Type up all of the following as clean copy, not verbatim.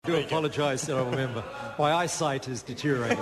I do apologise, Honourable Member. My eyesight is deteriorating.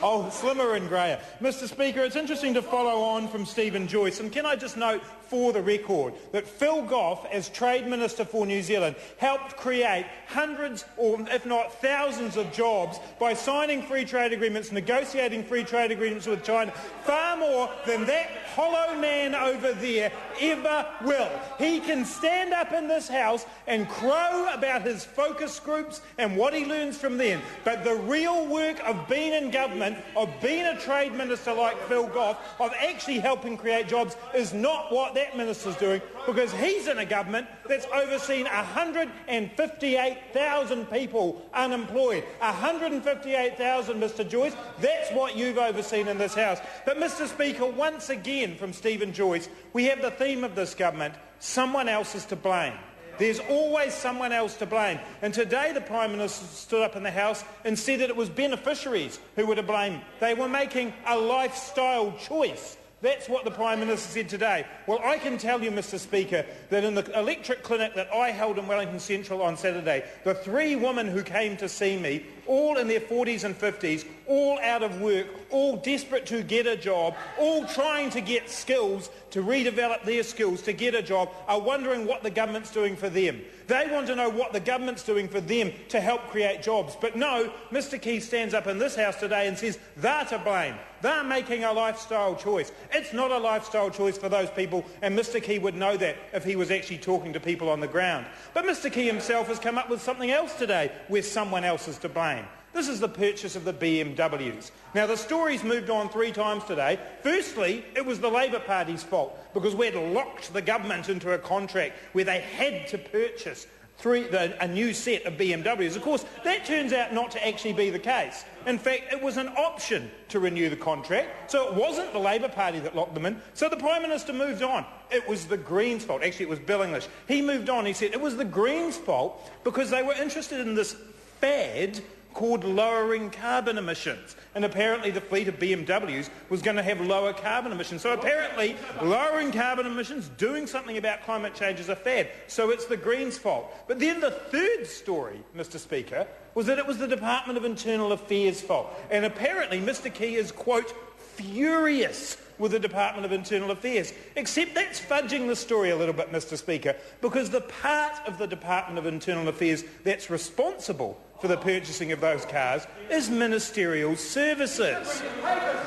Oh, slimmer and greyer. Mr Speaker, it's interesting to follow on from Stephen Joyce, and can I just note for the record that Phil Goff, as Trade Minister for New Zealand, helped create hundreds or if not thousands of jobs by signing free trade agreements, negotiating free trade agreements with China, far more than that hollow man over there ever will. He can stand up in this House and crow about his focus groups and what he learns from them, but the real work of being in government, of being a trade minister like Phil Goff, of actually helping create jobs is not what that minister's doing, because he's in a government that's overseen 158,000 people unemployed. 158,000, Mr Joyce, that's what you've overseen in this House. But Mr Speaker, once again from Stephen Joyce, we have the theme of this government: someone else is to blame. There's always someone else to blame. And today the Prime Minister stood up in the House and said that it was beneficiaries who were to blame. They were making a lifestyle choice. That's what the Prime Minister said today. Well, I can tell you, Mr Speaker, that in the electric clinic that I held in Wellington Central on Saturday, the 3 women who came to see me, all in their 40s and 50s, all out of work, all desperate to get a job, all trying to get skills, to redevelop their skills to get a job, are wondering what the government's doing for them. They want to know what the government's doing for them to help create jobs. But no, Mr Key stands up in this House today and says they're to blame. They're making a lifestyle choice. It's not a lifestyle choice for those people, and Mr Key would know that if he was actually talking to people on the ground. But Mr Key himself has come up with something else today where someone else is to blame. This is the purchase of the BMWs. Now, the story's moved on 3 times today. Firstly, it was the Labour Party's fault because we'd locked the government into a contract where they had to purchase a new set of BMWs. Of course, that turns out not to actually be the case. In fact, it was an option to renew the contract, so it wasn't the Labour Party that locked them in. So the Prime Minister moved on. It was the Greens' fault. Actually, it was Bill English. He moved on. He said it was the Greens' fault because they were interested in this fad called lowering carbon emissions. And apparently the fleet of BMWs was going to have lower carbon emissions. So apparently lowering carbon emissions, doing something about climate change is a fad. So it's the Greens' fault. But then the third story, Mr Speaker, was that it was the Department of Internal Affairs' fault. And apparently Mr Key is, quote, furious with the Department of Internal Affairs. Except that's fudging the story a little bit, Mr Speaker, because the part of the Department of Internal Affairs that's responsible for the purchasing of those cars is Ministerial Services.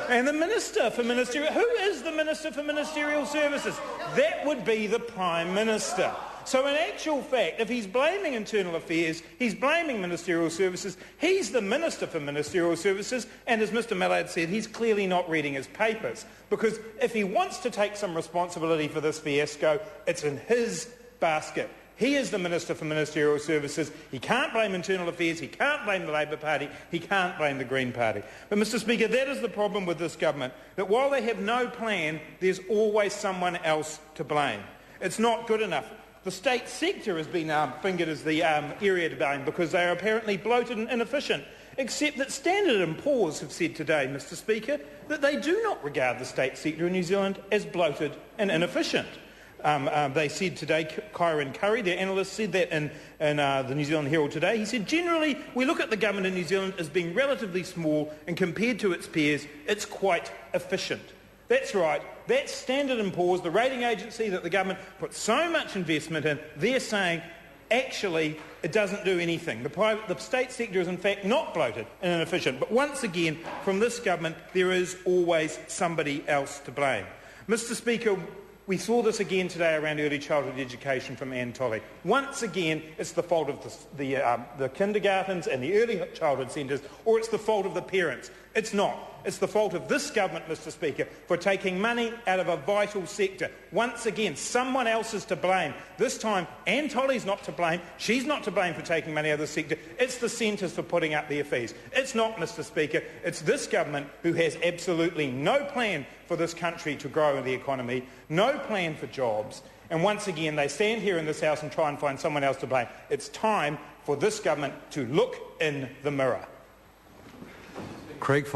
And the Minister for Ministerial... Who is the Minister for Ministerial Services? That would be the Prime Minister. So in actual fact, if he's blaming Internal Affairs, he's blaming Ministerial Services, he's the Minister for Ministerial Services, and as Mr Mallard said, he's clearly not reading his papers, because if he wants to take some responsibility for this fiasco, it's in his basket. He is the Minister for Ministerial Services. He can't blame Internal Affairs, he can't blame the Labour Party, he can't blame the Green Party. But Mr Speaker, that is the problem with this government, that while they have no plan, there's always someone else to blame. It's not good enough. The state sector has been fingered as the area to blame because they are apparently bloated and inefficient, except that Standard & Poor's have said today, Mr Speaker, that they do not regard the state sector in New Zealand as bloated and inefficient. They said today, Kyron Curry, their analyst, said that in the New Zealand Herald today. He said, generally, we look at the government in New Zealand as being relatively small, and compared to its peers, it's quite efficient. That's right. That's Standard & Poor's, the rating agency that the government put so much investment in. They're saying, actually, it doesn't do anything. The state sector is, in fact, not bloated and inefficient. But once again, from this government, there is always somebody else to blame. Mr Speaker, we saw this again today around early childhood education from Anne Tolley. Once again, it's the fault of the kindergartens and the early childhood centres, or it's the fault of the parents. It's not. It's the fault of this government, Mr Speaker, for taking money out of a vital sector. Once again, someone else is to blame. This time, Anne Tolley's not to blame. She's not to blame for taking money out of the sector. It's the centres for putting up their fees. It's not, Mr Speaker. It's this government who has absolutely no plan for this country to grow the economy, no plan for jobs, and once again they stand here in this House and try and find someone else to blame. It's time for this government to look in the mirror. Craig